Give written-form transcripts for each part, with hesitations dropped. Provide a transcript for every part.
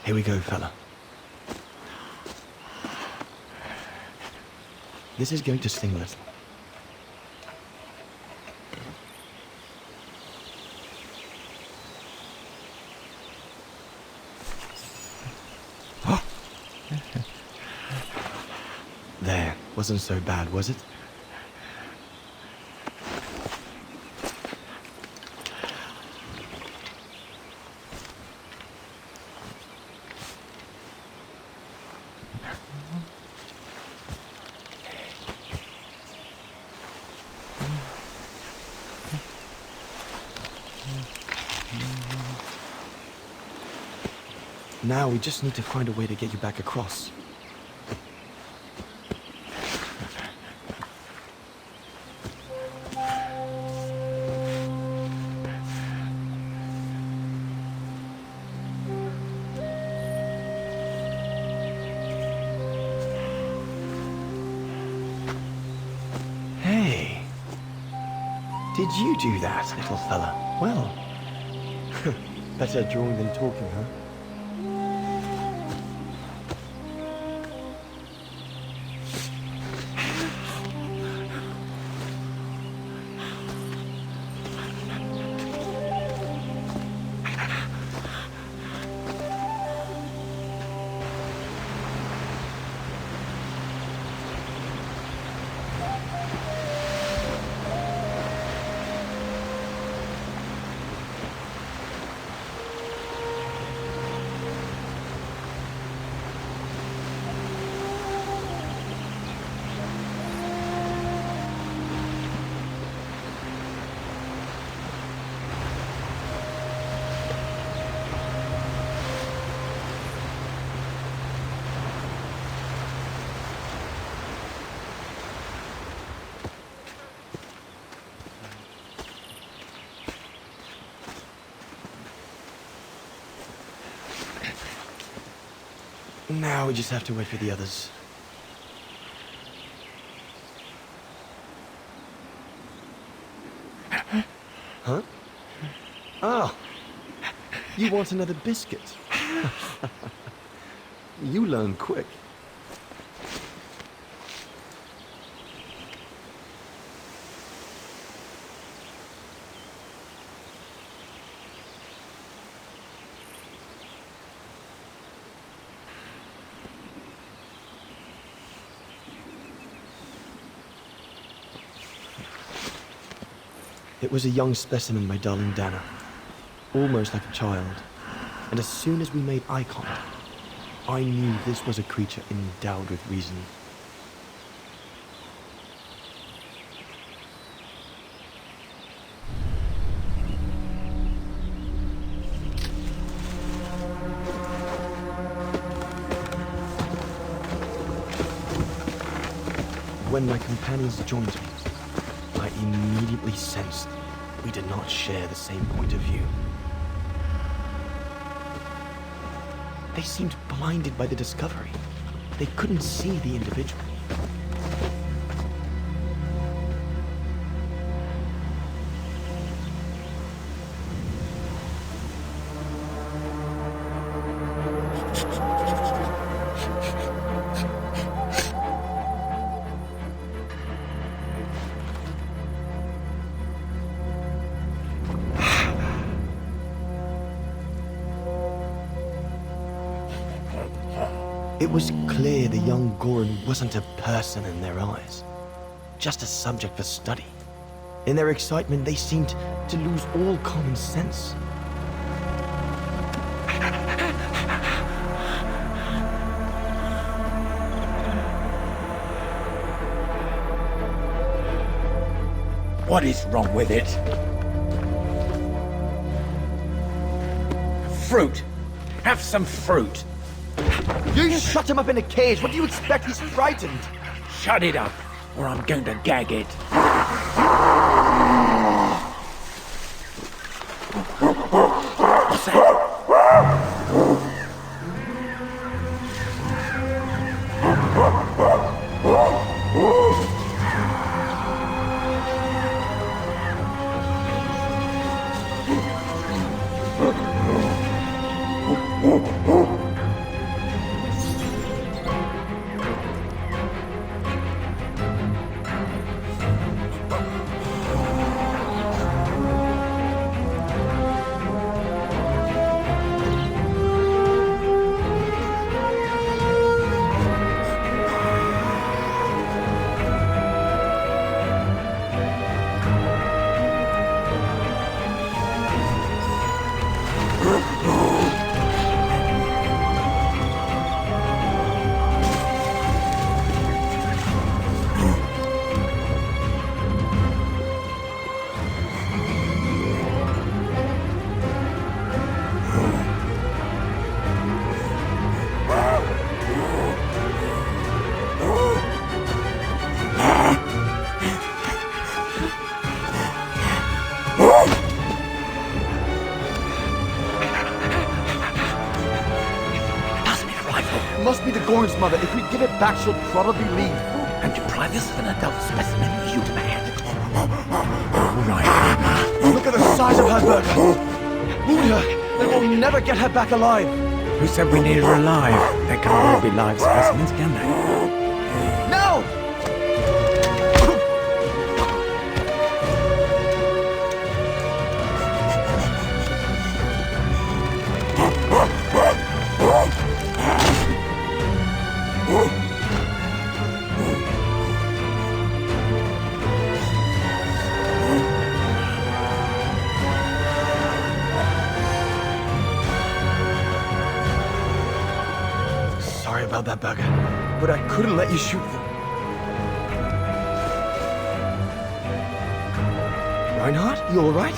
Here we go, fella. This is going to sting a little. There, wasn't so bad, was it? Now we just need to find a way to get you back across. Hey, did you do that, little fella? Well, better drawing than talking, huh? Now we just have to wait for the others. Huh? Oh, you want another biscuit? You learn quick. It was a young specimen, my darling Dana. Almost like a child. And as soon as we made eye contact, I knew this was a creature endowed with reason. When my companions joined me, I immediately sensed we did not share the same point of view. They seemed blinded by the discovery. They couldn't see the individual. It was clear the young Goran wasn't a person in their eyes, just a subject for study. In their excitement, they seemed to lose all common sense. What is wrong with it? Fruit! Have some fruit! You shut him up in a cage! What do you expect? He's frightened! Shut it up, or I'm going to gag it. What's that? Goran's mother. If we give it back, she'll probably leave. And deprive us of an adult specimen, you mad? All right. Look at the size of her, Berger. Wound her, and we'll never get her back alive. Who said we need her alive? They can't all be live specimens, can they? No! Sorry about that, Berger, but I couldn't let you shoot them. Reinhard, you all right?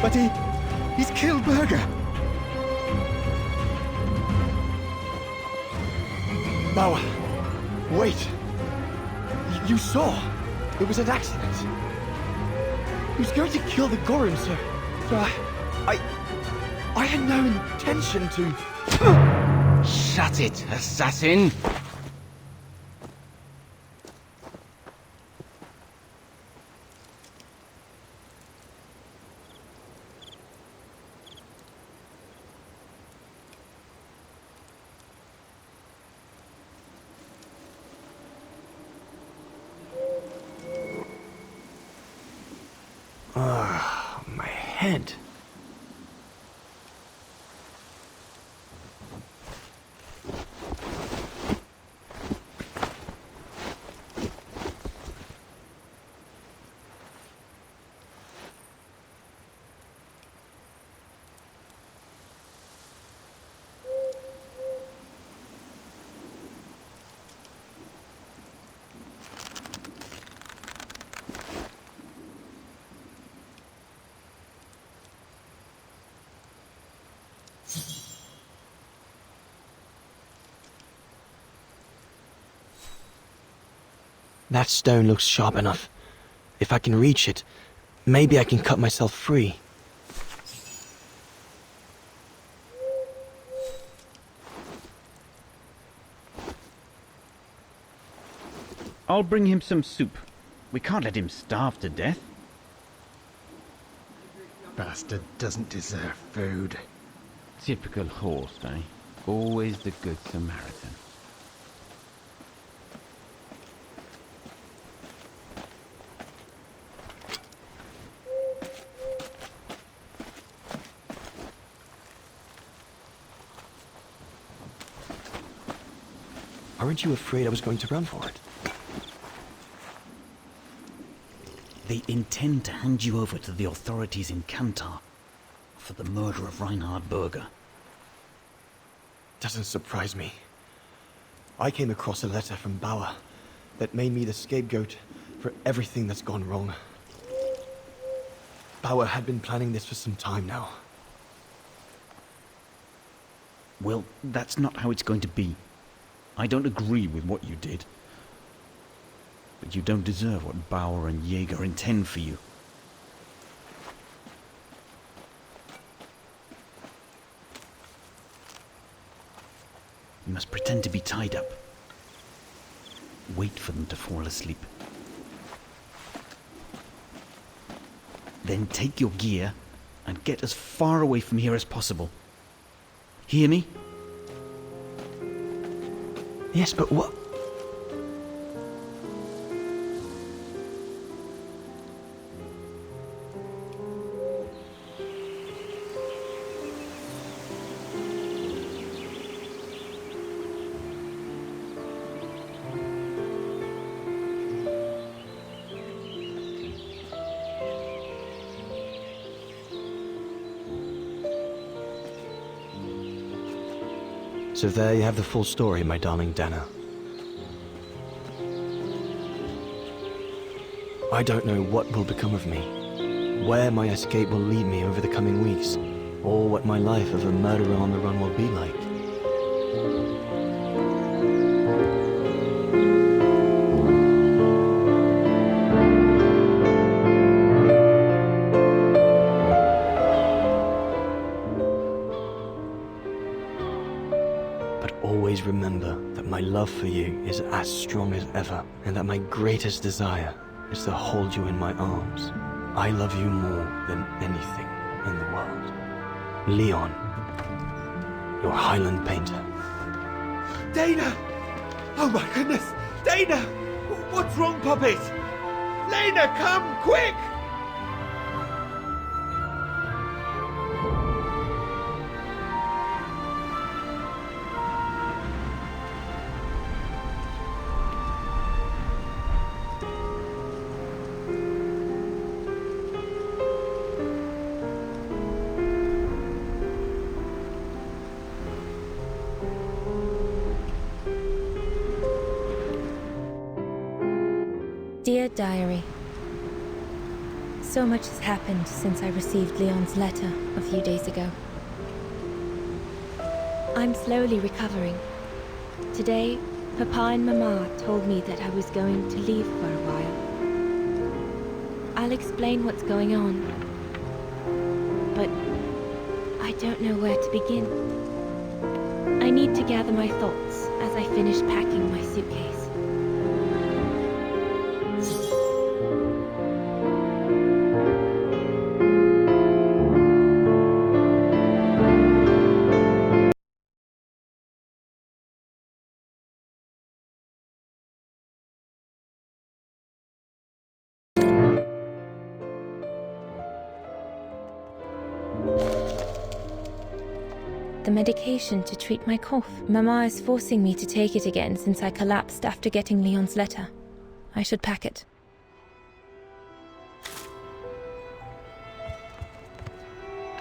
But he's killed Berger. Bauer, wait. You saw. It was an accident. He was going to kill the Goran, sir. So I had no intention to... Shut it, assassin! My head. That stone looks sharp enough. If I can reach it, maybe I can cut myself free. I'll bring him some soup. We can't let him starve to death. Bastard doesn't deserve food. Typical horse, eh? Always the good Samaritan. Aren't you afraid I was going to run for it? They intend to hand you over to the authorities in Kantar for the murder of Reinhard Berger. Doesn't surprise me. I came across a letter from Bauer that made me the scapegoat for everything that's gone wrong. Bauer had been planning this for some time now. Well, that's not how it's going to be. I don't agree with what you did. But you don't deserve what Bauer and Jaeger intend for you. You must pretend to be tied up. Wait for them to fall asleep. Then take your gear and get as far away from here as possible. Hear me? Yes, but what? So there you have the full story, my darling Dana. I don't know what will become of me, where my escape will lead me over the coming weeks, or what my life of a murderer on the run will be like. remember that my love for you is as strong as ever, and that my greatest desire is to hold you in my arms. I love you more than anything in the world. Leon, your Highland painter. Dana! Oh my goodness! Dana! What's wrong, Puppet? Lena, come, quick! Dear Diary, so much has happened since I received Leon's letter a few days ago. I'm slowly recovering. Today, Papa and Mama told me that I was going to leave for a while. I'll explain what's going on, but I don't know where to begin. I need to gather my thoughts as I finish packing my suitcase. The medication to treat my cough. Mama is forcing me to take it again since I collapsed after getting Leon's letter. I should pack it.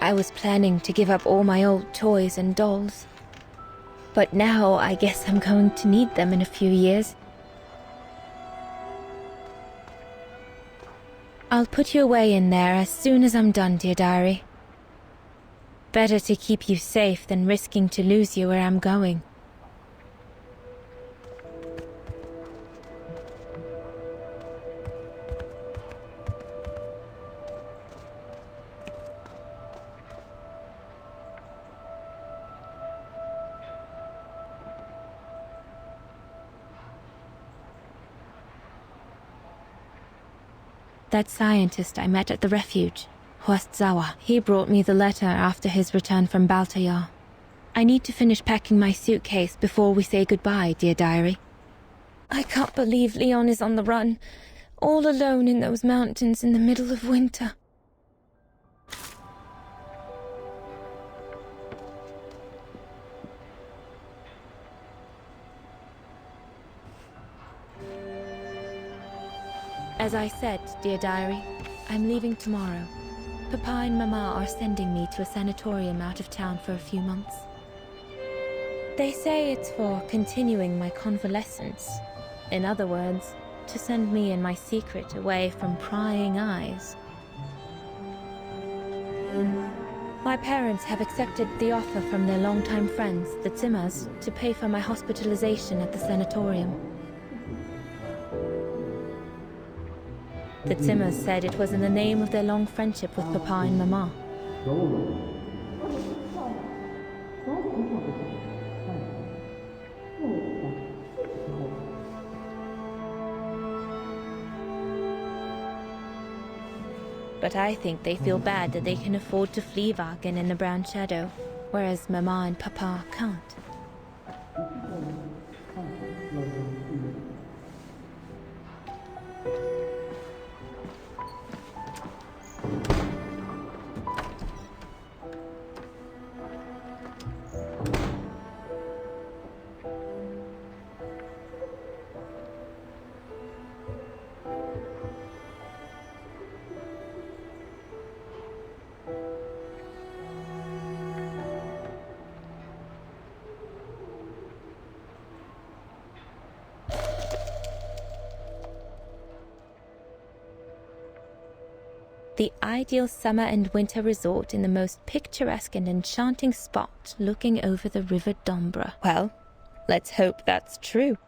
I was planning to give up all my old toys and dolls. But now I guess I'm going to need them in a few years. I'll put you away in there as soon as I'm done, dear diary. Better to keep you safe than risking to lose you where I'm going. That scientist I met at the refuge, Huastzawa, he brought me the letter after his return from Baltayar. I need to finish packing my suitcase before we say goodbye, dear diary. I can't believe Leon is on the run, all alone in those mountains in the middle of winter. As I said, dear diary, I'm leaving tomorrow. Papa and Mama are sending me to a sanatorium out of town for a few months. They say it's for continuing my convalescence. In other words, to send me and my secret away from prying eyes. My parents have accepted the offer from their longtime friends, the Zimmers, to pay for my hospitalization at the sanatorium. The Zimmers said it was in the name of their long friendship with Papa and Mama. But I think they feel bad that they can afford to flee Vargan in the Brown Shadow, whereas Mama and Papa can't. The ideal summer and winter resort in the most picturesque and enchanting spot looking over the River Dombra. Well, let's hope that's true.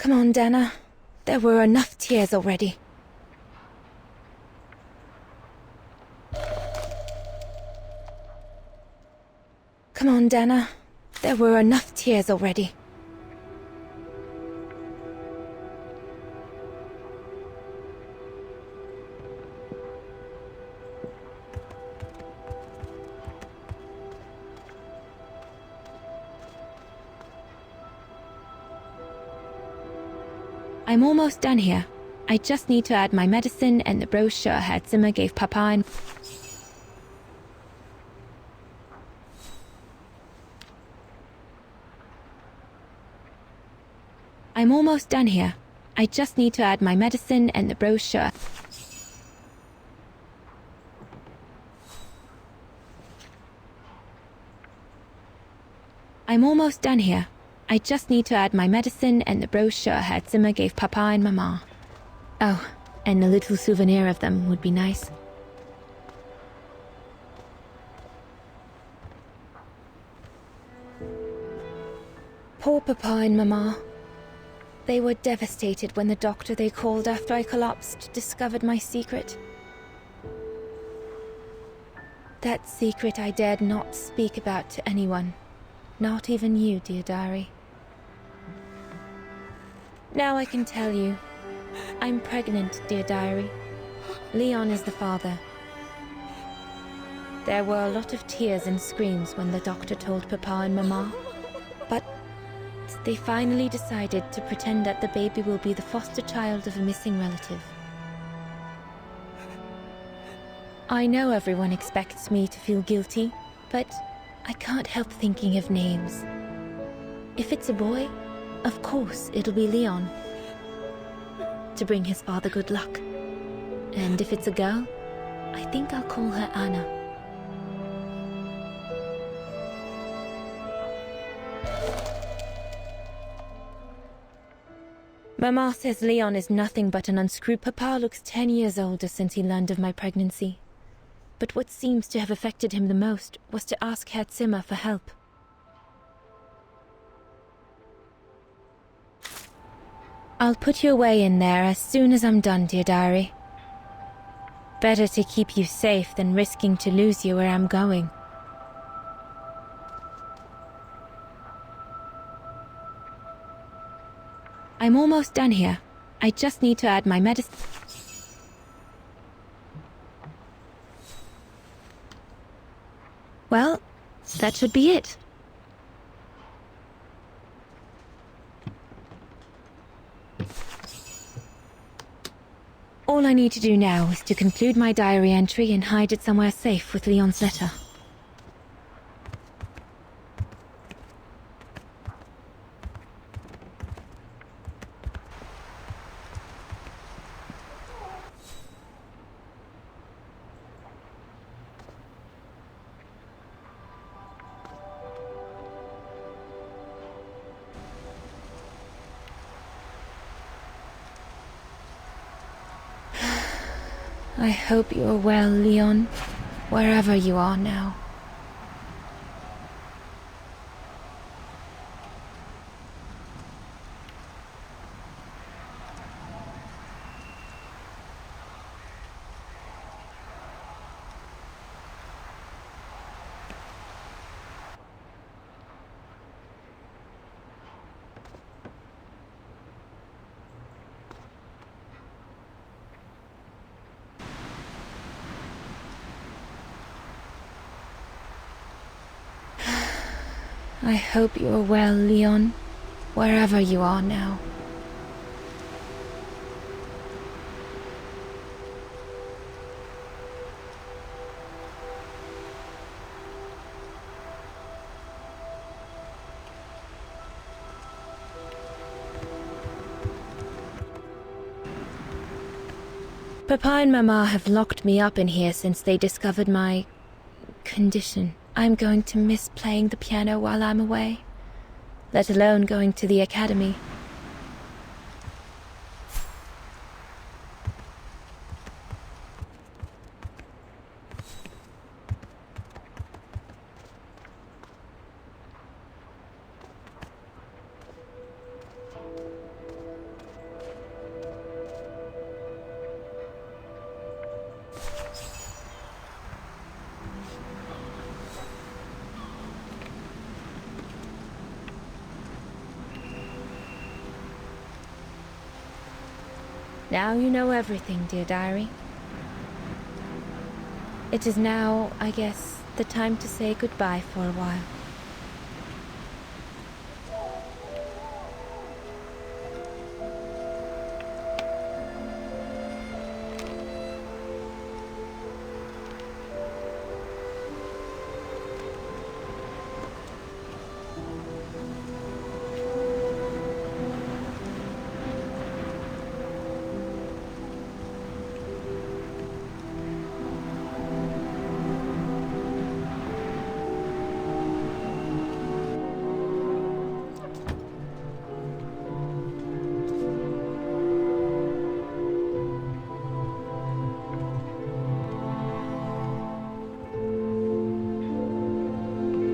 Come on, Dana. There were enough tears already. Come on, Dana. There were enough tears already. I'm almost done here. I just need to add my medicine and the brochure Herr Zimmer gave Papa and... I'm almost done here. I just need to add my medicine and the brochure. I'm almost done here. I just need to add my medicine and the brochure Herr Zimmer gave Papa and Mama. Oh, and a little souvenir of them would be nice. Poor Papa and Mama. They were devastated when the doctor they called after I collapsed discovered my secret. That secret I dared not speak about to anyone. Not even you, dear diary. Now I can tell you. I'm pregnant, dear diary. Leon is the father. There were a lot of tears and screams when the doctor told Papa and Mama. But they finally decided to pretend that the baby will be the foster child of a missing relative. I know everyone expects me to feel guilty, but I can't help thinking of names. If it's a boy, of course it'll be Leon, to bring his father good luck. And if it's a girl, I think I'll call her Anna. Mama says Leon is nothing but an unscrewed. Papa looks 10 years older since he learned of my pregnancy. But what seems to have affected him the most was to ask Herr Zimmer for help. I'll put you away in there as soon as I'm done, dear diary. Better to keep you safe than risking to lose you where I'm going. I'm almost done here. I just need to add my medicine. Well, that should be it. All I need to do now is to conclude my diary entry and hide it somewhere safe with Leon's letter. I hope you are well, Leon, wherever you are now. I hope you are well, Leon, wherever you are now. Papa and Mama have locked me up in here since they discovered my condition. I'm going to miss playing the piano while I'm away, let alone going to the academy. Now you know everything, dear diary. It is now, I guess, the time to say goodbye for a while.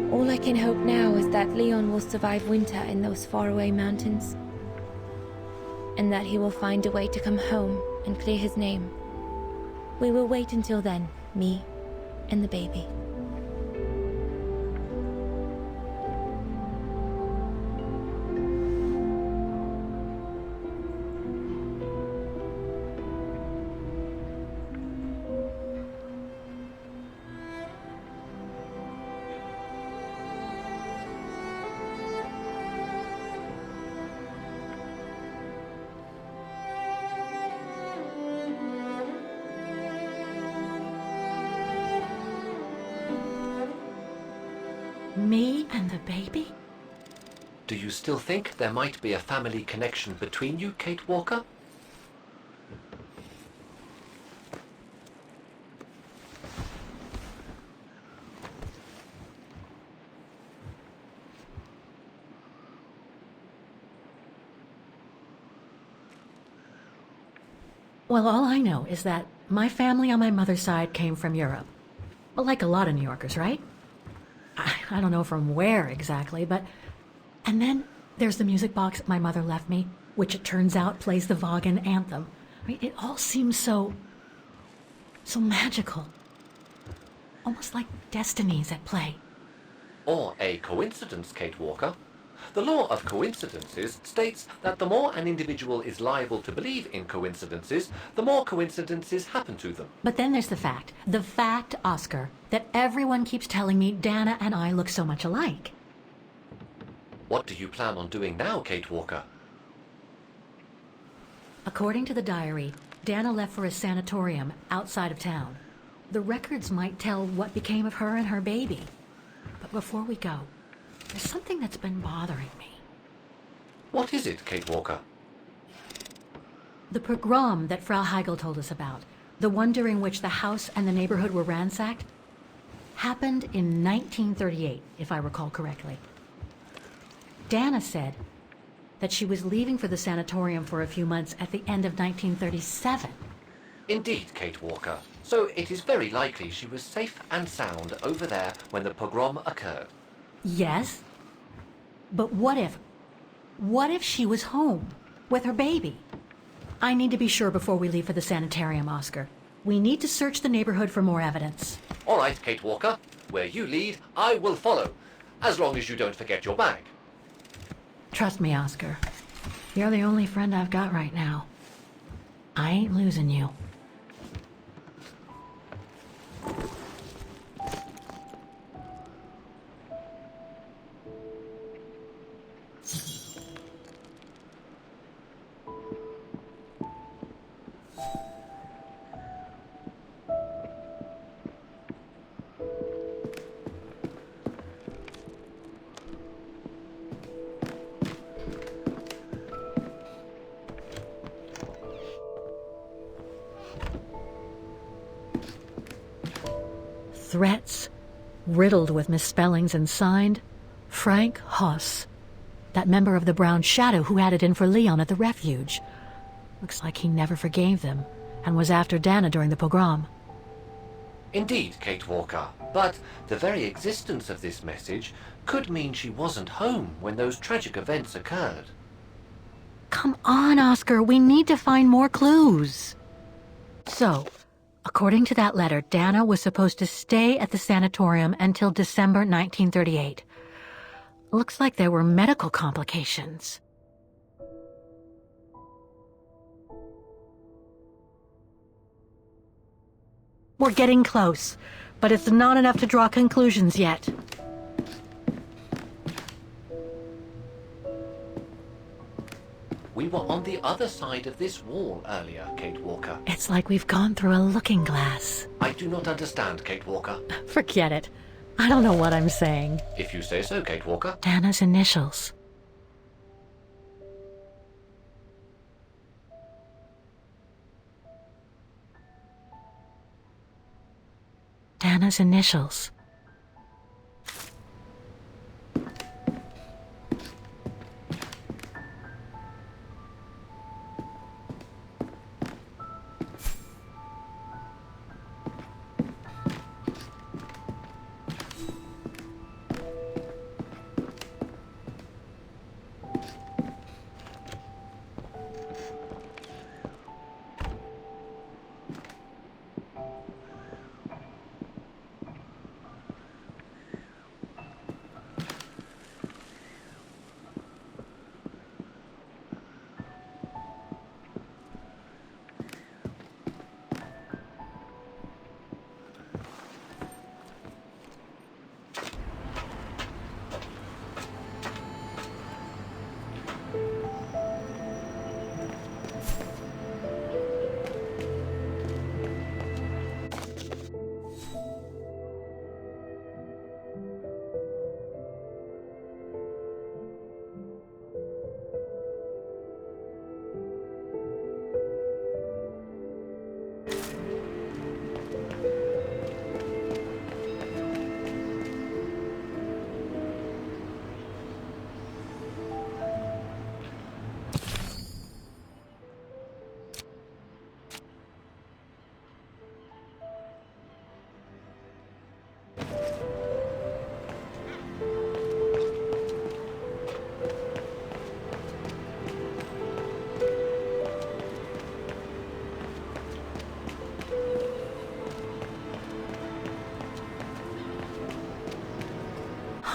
All I can hope now is that Leon will survive winter in those faraway mountains, and that he will find a way to come home and clear his name. We will wait until then, me and the baby. Me and the baby? Do you still think there might be a family connection between you, Kate Walker? Well, all I know is that my family on my mother's side came from Europe. Well, like a lot of New Yorkers, right? I don't know from where exactly, but... And then there's the music box my mother left me, which it turns out plays the Vaughan anthem. I mean, it all seems so magical. Almost like destinies at play. Or a coincidence, Kate Walker. The law of coincidences states that the more an individual is liable to believe in coincidences, the more coincidences happen to them. But then there's the fact, Oscar, that everyone keeps telling me Dana and I look so much alike. What do you plan on doing now, Kate Walker? According to the diary, Dana left for a sanatorium outside of town. The records might tell what became of her and her baby. But before we go, there's something that's been bothering me. What is it, Kate Walker? The pogrom that Frau Heigl told us about, the one during which the house and the neighborhood were ransacked, happened in 1938, if I recall correctly. Dana said that she was leaving for the sanatorium for a few months at the end of 1937. Indeed, Kate Walker. So it is very likely she was safe and sound over there when the pogrom occurred. Yes, but what if she was home with her baby? I need to be sure before we leave for the sanitarium, Oscar. We need to search the neighborhood for more evidence. All right, Kate Walker. Where you lead, I will follow. As long as you don't forget your bag. Trust me, Oscar. You're the only friend I've got right now. I ain't losing you. Threats, riddled with misspellings and signed, Frank Hoss, that member of the Brown Shadow who had it in for Leon at the refuge. Looks like he never forgave them and was after Dana during the pogrom. Indeed, Kate Walker. But the very existence of this message could mean she wasn't home when those tragic events occurred. Come on, Oscar, we need to find more clues. So, according to that letter, Dana was supposed to stay at the sanatorium until December 1938. Looks like there were medical complications. We're getting close, but it's not enough to draw conclusions yet. We were on the other side of this wall earlier, Kate Walker. It's like we've gone through a looking glass. I do not understand, Kate Walker. Forget it. I don't know what I'm saying. If you say so, Kate Walker. Dana's initials. Dana's initials.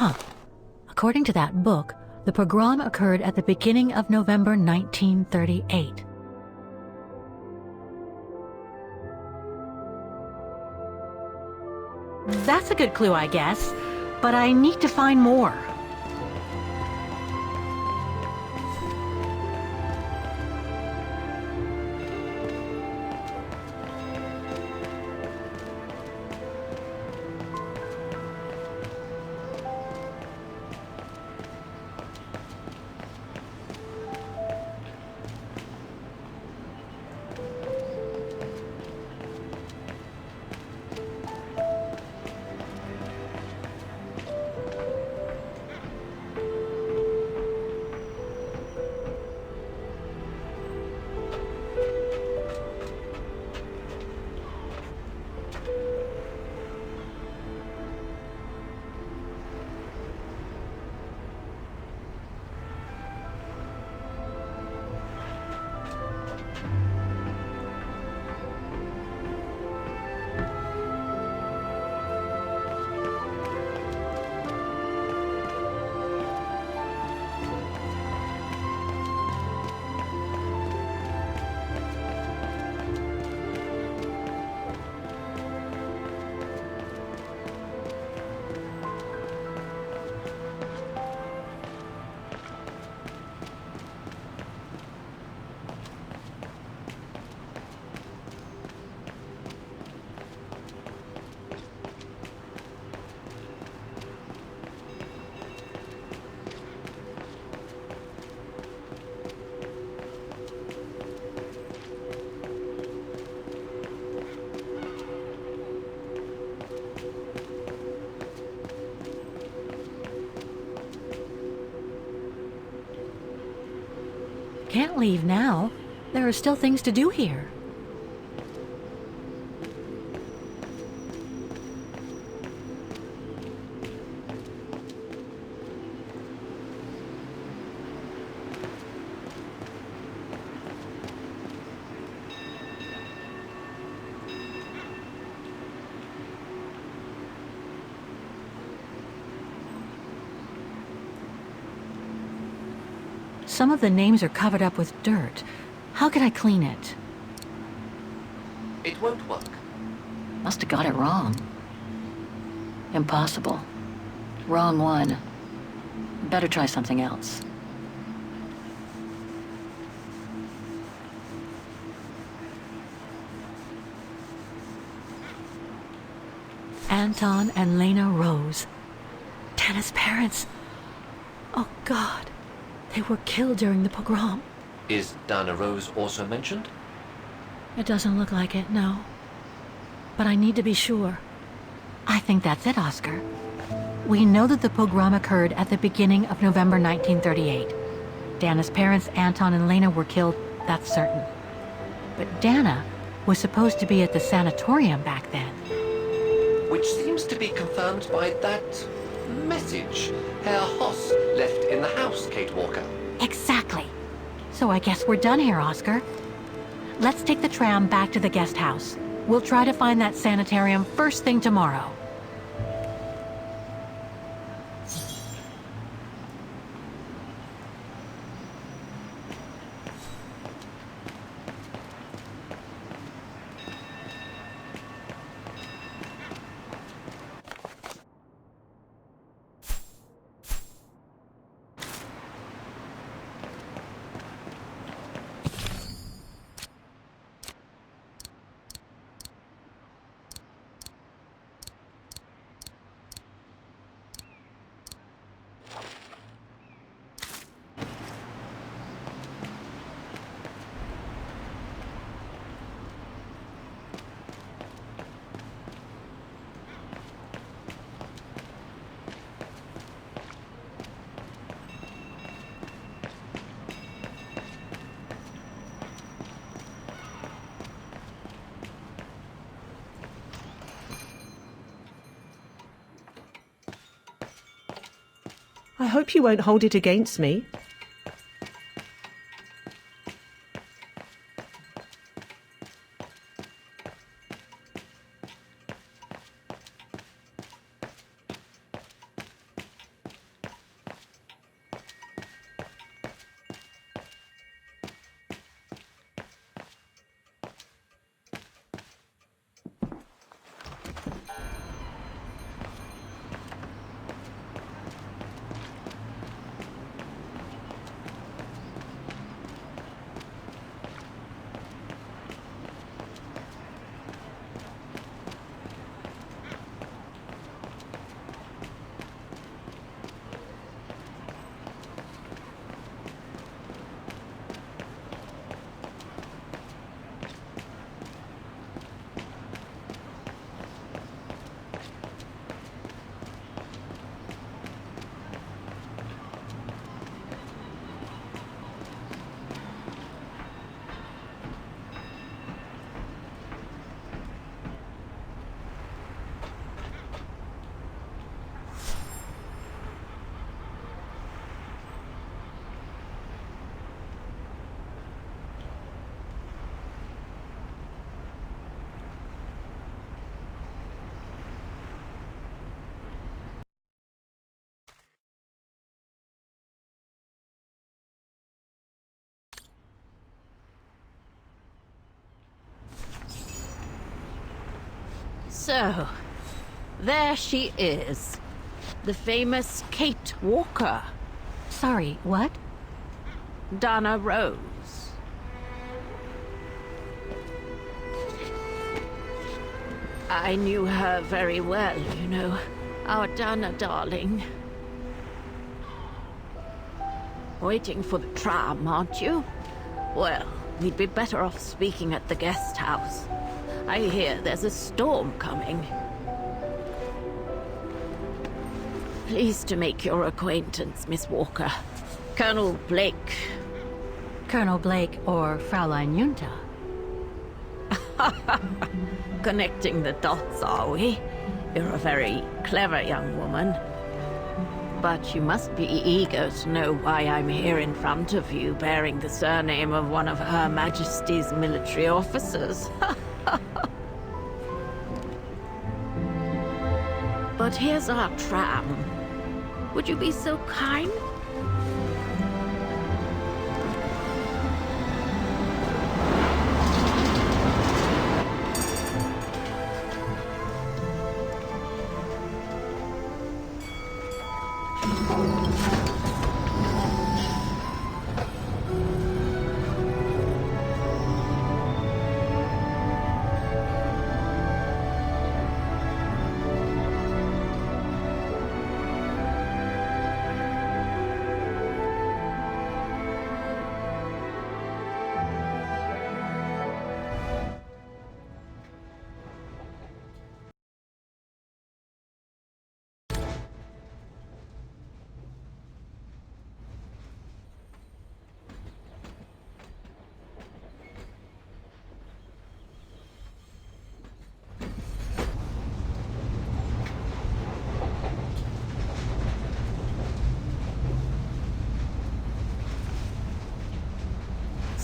Huh. According to that book, the pogrom occurred at the beginning of November 1938. That's a good clue, I guess, but I need to find more. Can't leave now. There are still things to do here. Some of the names are covered up with dirt. How could I clean it? It won't work. Must have got it wrong. Impossible. Wrong one. Better try something else. Anton and Lena Rose. Dana's parents. Oh, God. They were killed during the pogrom. Is Dana Rose also mentioned? It doesn't look like it, no. But I need to be sure. I think that's it, Oscar. We know that the pogrom occurred at the beginning of November 1938. Dana's parents, Anton and Lena, were killed, that's certain. But Dana was supposed to be at the sanatorium back then. Which seems to be confirmed by that message Herr Hoss left in the house, Kate Walker. Exactly. So I guess we're done here, Oscar. Let's take the tram back to the guest house. We'll try to find that sanitarium first thing tomorrow. I hope you won't hold it against me. So, there she is. The famous Kate Walker. Sorry, what? Dana Rose. I knew her very well, you know. Our Dana darling. Waiting for the tram, aren't you? Well, we'd be better off speaking at the guest house. I hear there's a storm coming. Pleased to make your acquaintance, Miss Walker. Colonel Blake. Colonel Blake or Fraulein Junta? Connecting the dots, are we? You're a very clever young woman. But you must be eager to know why I'm here in front of you, bearing the surname of one of Her Majesty's military officers. But here's our tram. Would you be so kind?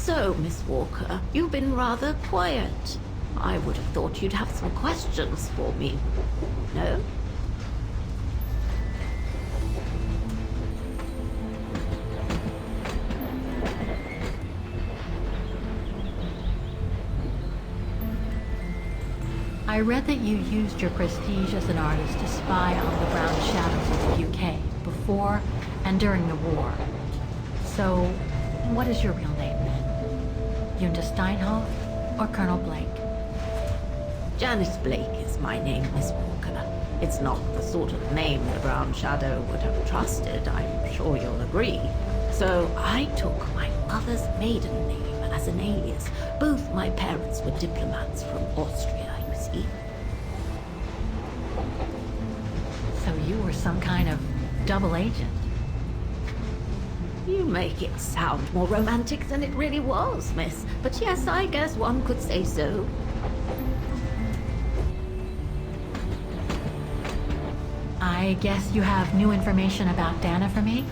So, Miss Walker, you've been rather quiet. I would have thought you'd have some questions for me. No? I read that you used your prestige as an artist to spy on the Brown Shadows of the UK before and during the war. So, what is your real name then? Yunda Steinhoff or Colonel Blake? Janice Blake is my name, Miss Walker. It's not the sort of name the Brown Shadow would have trusted, I'm sure you'll agree. So I took my mother's maiden name as an alias. Both my parents were diplomats from Austria, you see. So you were some kind of double agent. You make it sound more romantic than it really was, miss. But yes, I guess one could say so. I guess you have new information about Dana for me?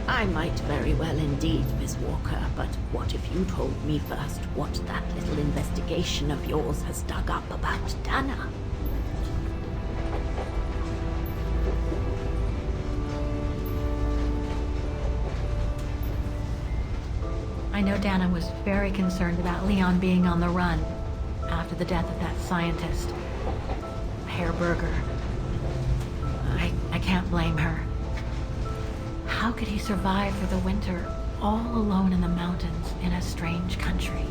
I might very well indeed, Miss Walker, but what if you told me first what that little investigation of yours has dug up about Dana? I know Dana was very concerned about Leon being on the run after the death of that scientist, Herr Berger. I can't blame her. How could he survive for the winter all alone in the mountains in a strange country?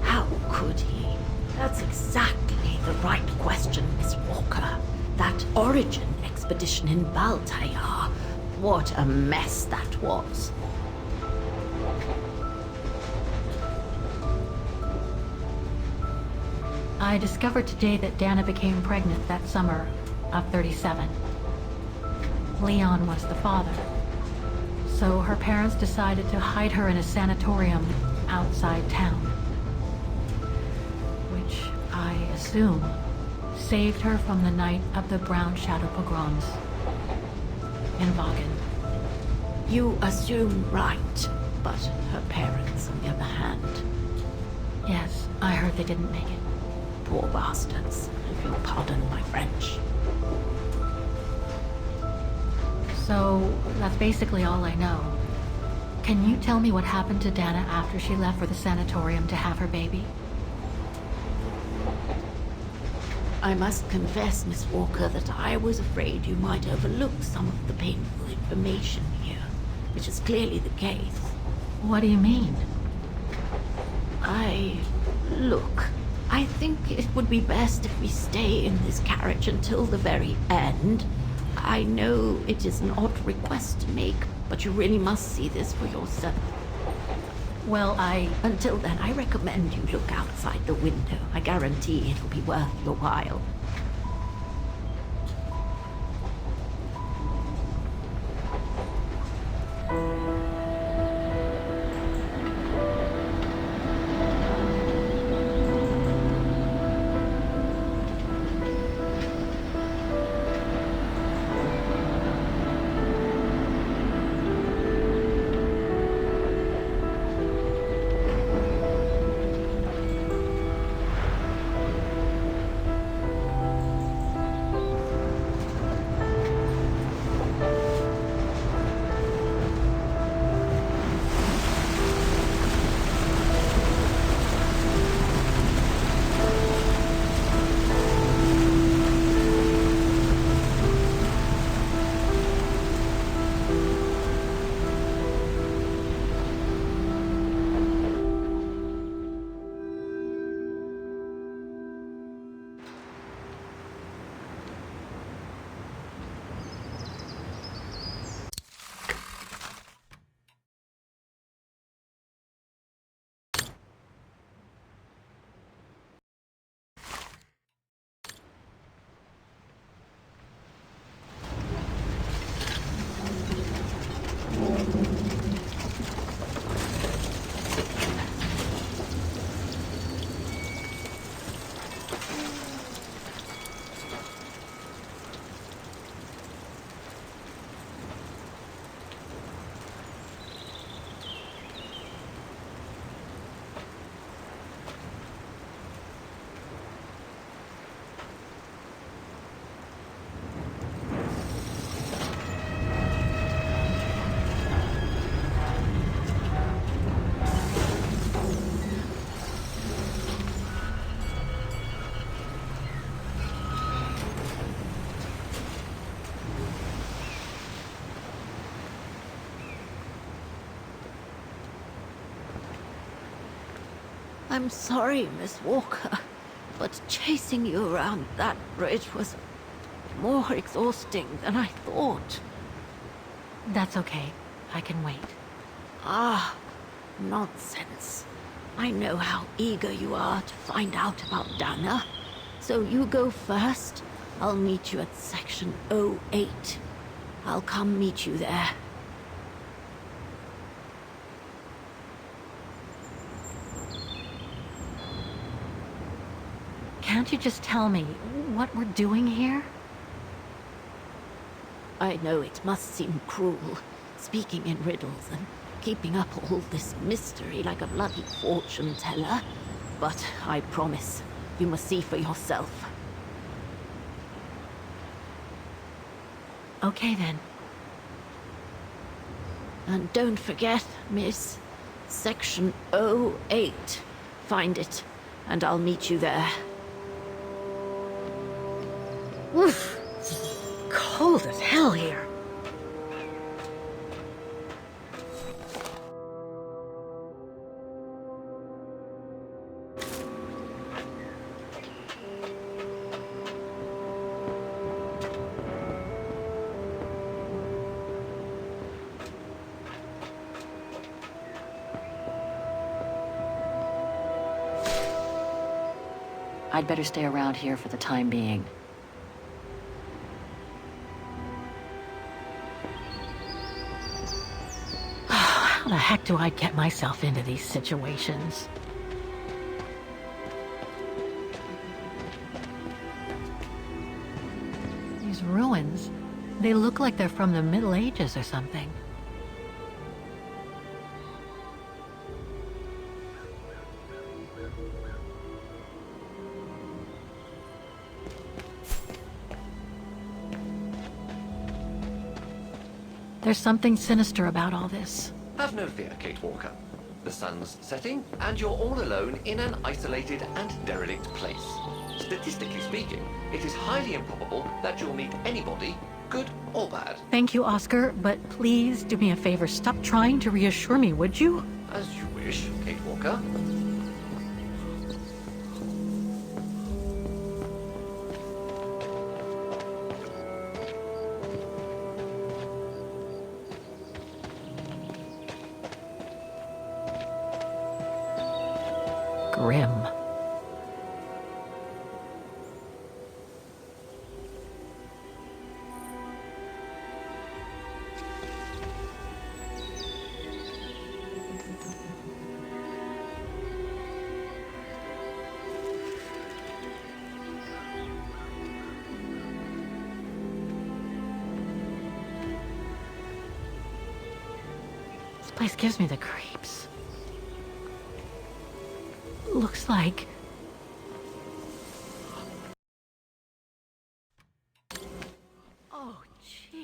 How could he? That's exactly the right question, Miss Walker. That origin expedition in Baltayar. What a mess that was. I discovered today that Dana became pregnant that summer of 37. Leon was the father. So her parents decided to hide her in a sanatorium outside town. Which, I assume, saved her from the night of the Brown Shadow pogroms in Vagen. You assume right, but her parents, on the other hand, Yes, I heard they didn't make it. poor bastards, if you'll pardon my French. So, that's basically all I know. Can you tell me what happened to Dana after she left for the sanatorium to have her baby? I must confess, Miss Walker, that I was afraid you might overlook some of the painful information here, which is clearly the case. What do you mean? Look, I think it would be best if we stay in this carriage until the very end. I know it is an odd request to make, but you really must see this for yourself. Well, Until then, I recommend you look outside the window. I guarantee it'll be worth your while. I'm sorry, Miss Walker, but chasing you around that bridge was more exhausting than I thought. That's okay. I can wait. Ah, nonsense. I know how eager you are to find out about Dana. So you go first. I'll meet you at section 08. I'll come meet you there. Can't you just tell me what we're doing here? I know it must seem cruel, speaking in riddles and keeping up all this mystery like a bloody fortune teller. But I promise, you must see for yourself. Okay then. And don't forget, miss, section 08. Find it, and I'll meet you there. Oof! Cold as hell here. I'd better stay around here for the time being. How the heck do I get myself into these situations? These ruins, they look like they're from the Middle Ages or something. There's something sinister about all this. Have no fear, Kate Walker. The sun's setting, and you're all alone in an isolated and derelict place. Statistically speaking, it is highly improbable that you'll meet anybody, good or bad. Thank you, Oscar, but please do me a favor. Stop trying to reassure me, would you? As you wish, Kate Walker. Grim. This place gives me the creeps. Looks like... Oh, jeez.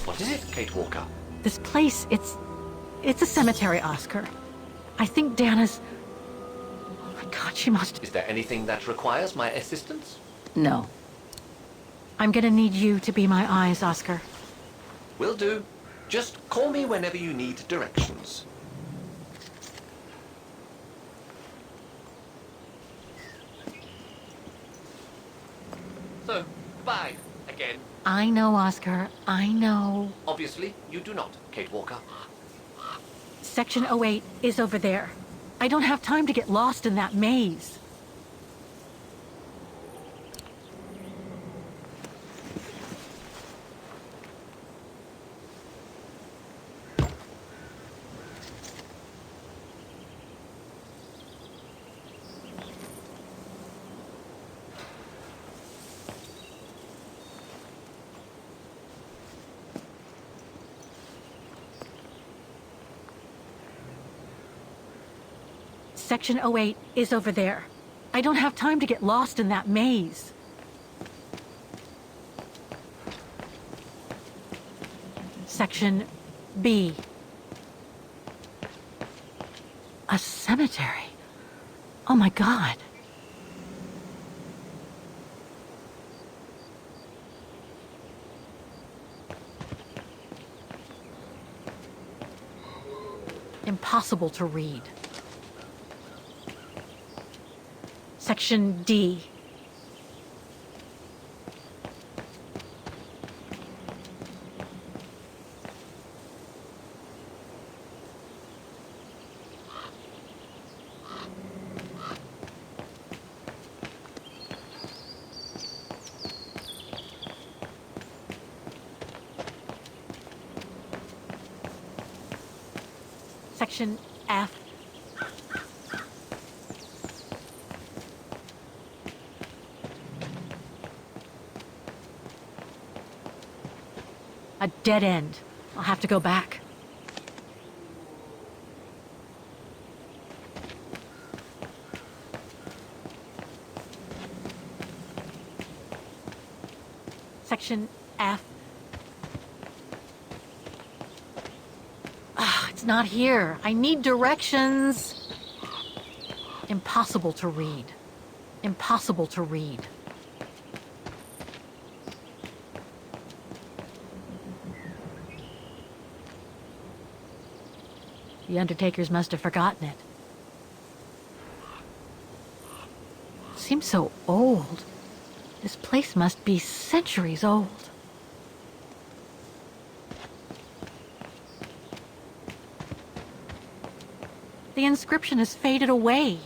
What is it, Kate Walker? This place, it's a cemetery, Oscar. I think Dana's... Oh my God, she must... Is there anything that requires my assistance? No. I'm gonna need you to be my eyes, Oscar. Will do. Just call me whenever you need directions. So, bye, again. I know, Oscar. I know. Obviously, you do not, Kate Walker. Section 08 is over there. I don't have time to get lost in that maze. Section 08 is over there. I don't have time to get lost in that maze. Section B. A cemetery. Oh my God. Impossible to read. Section D. Section F. A dead end. I'll have to go back. Section F. It's not here. I need directions. Impossible to read. Impossible to read. The undertakers must have forgotten it. It seems so old. This place must be centuries old. The inscription has faded away.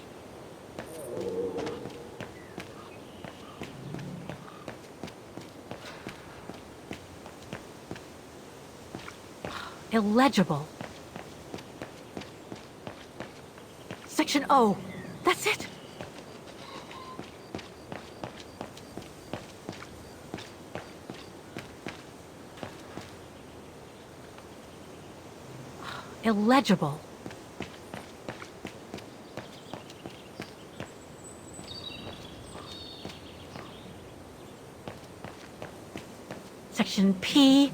Illegible. Section O. That's it. Illegible. Section P.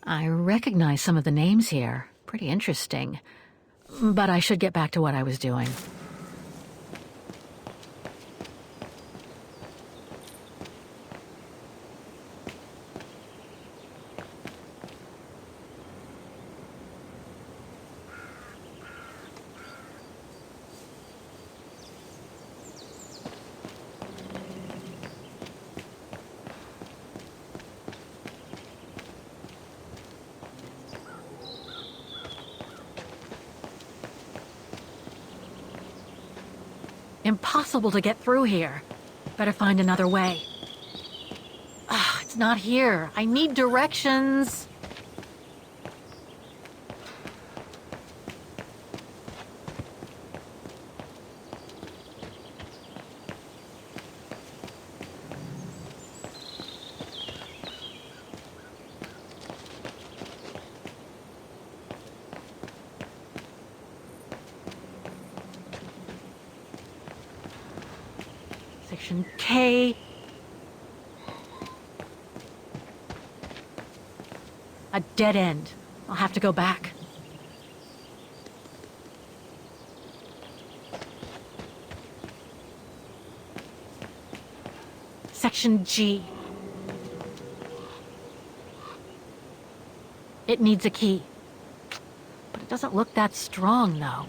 I recognize some of the names here. Pretty interesting. But I should get back to what I was doing. Impossible to get through here. Better find another way. It's not here. I need directions. Section K. A dead end. I'll have to go back. Section G. It needs a key. But it doesn't look that strong, though.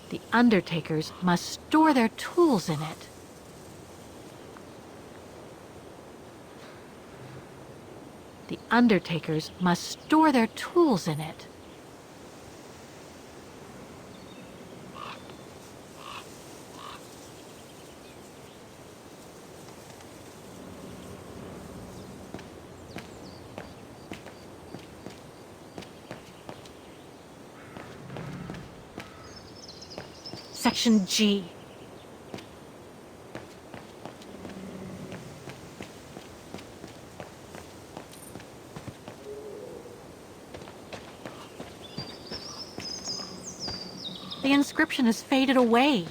The undertakers must store their tools in it. The undertakers must store their tools in it. Section G. The inscription has faded away.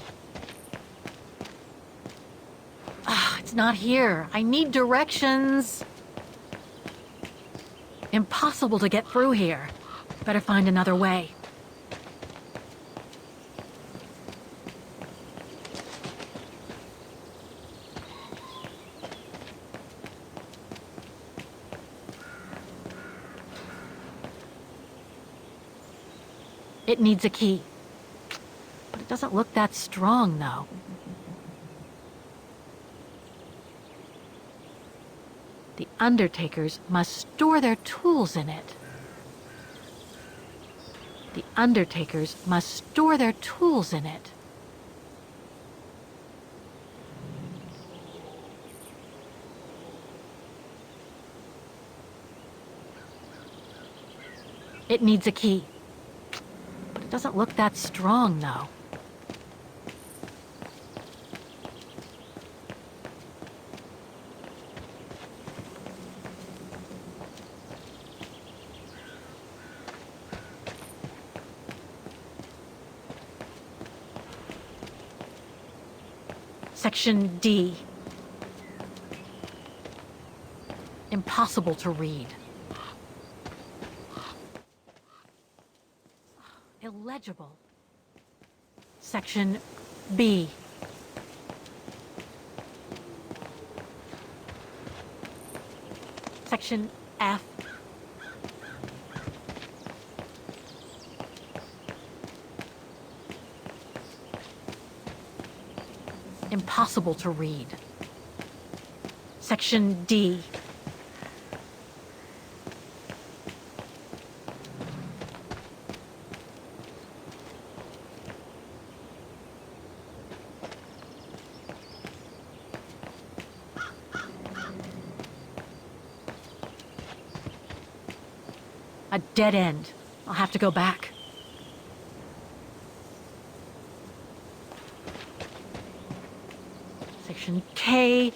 Ah, it's not here. I need directions. Impossible to get through here. Better find another way. It needs a key. But it doesn't look that strong, though. The Undertakers must store their tools in it. The Undertakers must store their tools in it. It needs a key. But it doesn't look that strong, though. Section D. Impossible to read. Illegible. Section B. Section F. Impossible to read. Section D. A dead end. I'll have to go back. Section K.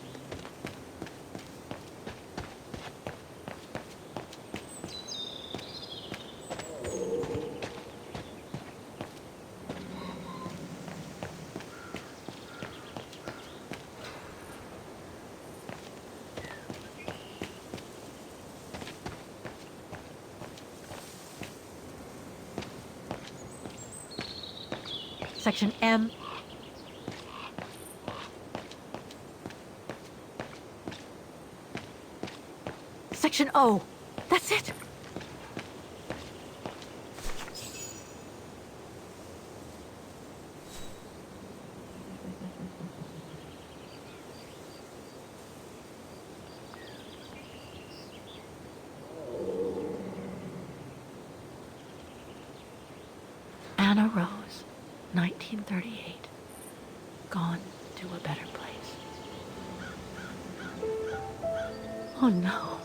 Section M. Section O. That's it. Anna Rose, 1938. Gone to a better place. Oh no.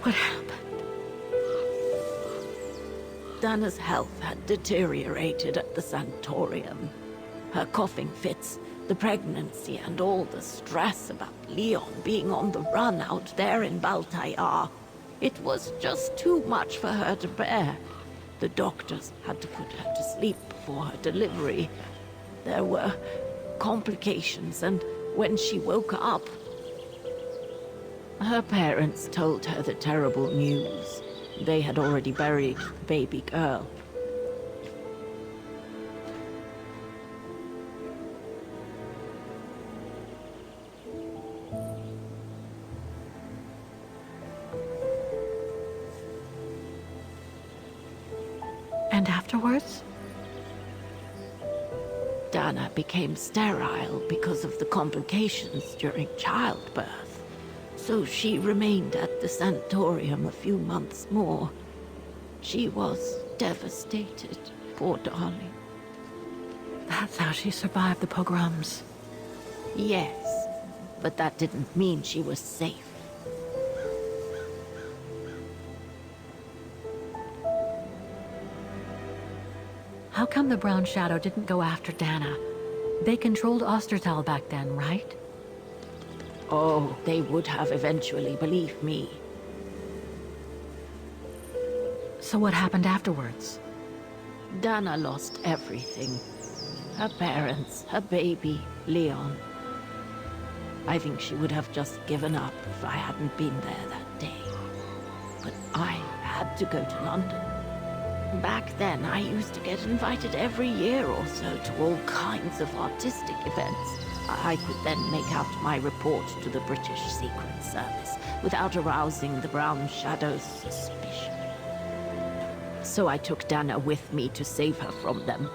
What happened? Dana's health had deteriorated at the sanatorium. Her coughing fits, the pregnancy, and all the stress about Leon being on the run out there in Baltayar. It was just too much for her to bear. The doctors had to put her to sleep before her delivery. There were complications, and when she woke up, her parents told her the terrible news. They had already buried the baby girl. happened afterwards? Dana became sterile because of the complications during childbirth. So she remained at the sanatorium a few months more. She was devastated, poor darling. That's how she survived the pogroms. Yes, but that didn't mean she was safe. How come the Brown Shadow didn't go after Dana? They controlled Ostertal back then, right? Oh, they would have eventually, believe me. So what happened afterwards? Dana lost everything. Her parents, her baby, Leon. I think she would have just given up if I hadn't been there that day. But I had to go to London. Back then, I used to get invited every year or so to all kinds of artistic events. I could then make out my report to the British Secret Service without arousing the Brown Shadow's suspicion. So I took Dana with me to save her from them.